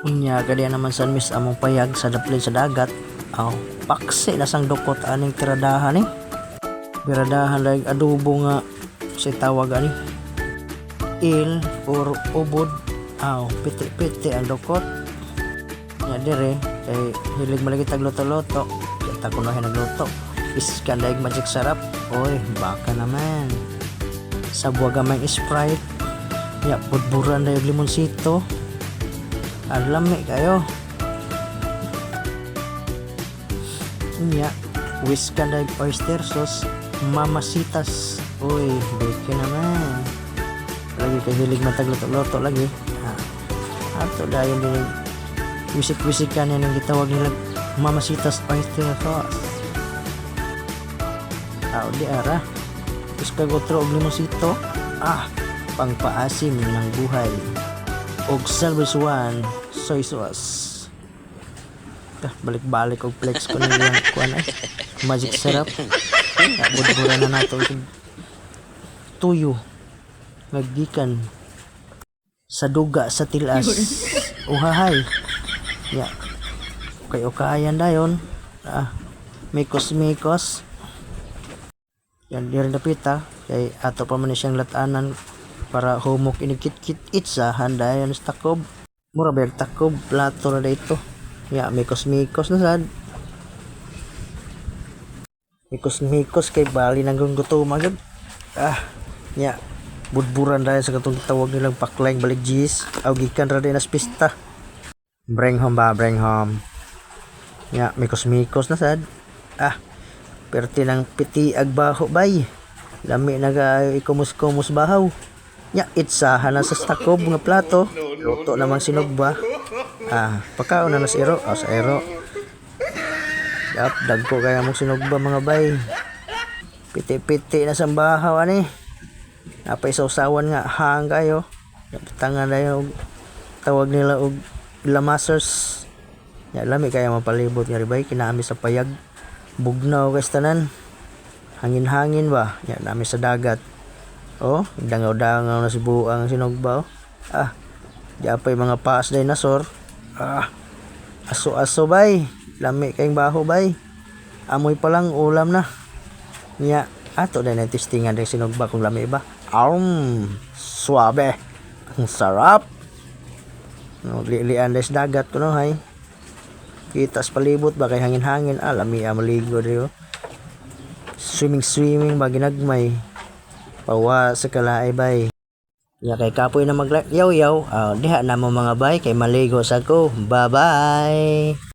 Unya kadi naman san mis among payag sa daplin sa dagat. Aw, paksi na sang dukot aning tiradahan ni. Biradahan lang adobo nga si tawag ani. Il or ubod. Aw, piti-piti ang dukot. Nya dire kay hilig malagi tag luto-luto. Kita ko na nagluto. Iskan daig magic sarap. Oy, baka naman. Sa buwagamay Sprite. Ya, budburan daig limonsito. Alami kayo. Nya, whiskan daig oyster sauce, mamasitas. Uy, beke naman. Lagi kay hilig matag luto-luto lagi. Ato dayon din wisik-wisikan yan ang gitawag nila mamasitas oyster sauce. Di ara. Tapos kagotro og limosito. Pangpaasim ng buhay. Og Salvation soy sauce. Balik-balik og flex ko na yung kuan ay magic syrup. Budbura na nato tuyo maggikan sa duga sa tilas. Uhahay ya kay ukayan dayon. Mikos yan diri dapita kay ato pa man siyang latanan para humok inikit-kit itsa handayan sa takob. Mura ba takob plato na dito. Ya, mikos-mikos na sad. Mikos-mikos kay bali nang gutom agad. Ya, budburan dahil sa katong tawag nilang paklang balik jis. Aw gikan ra din as pista. Bring home ba, bring home. Ya, mikos-mikos na sad. Perti ng piti agbaho bay. Lami naga ikumus-kumus bahaw. Ya, itsahan na sa takob nga plato. Luto namang sinugba. Pagkaon na sa ero. Sa ero. Dagko kaya mong sinugba mga bay. Piti-piti na sa bahaw ani. Napay sausawan nga hang kayo. Tangan na yung tawag nila og lamasers. Ya, lami kaya mapalibot nga ribay. Kinami sa payag. Bugnaw kay tanan. Hangin-hangin ba? Ya, nami sa dagat. Dangaw-dangaw na si buang sinugba. Diapay mga paas dinosaur. Aso-aso bay. Lami kayong baho bay. Amoy pa lang ulam na. Nya, ato na testingan din sinugba kung lami ba. Suabe. Ang sarap. Lilian des dagat ko no hay. Kitas palibot ba kay hangin-hangin. Lami maligo rin. Swimming ba ginagmay. Pawa sa kalaay bay. Ya kay kapoy na magyaw-yaw. Diha na mo mga bay kay maligo sa ko. Bye-bye.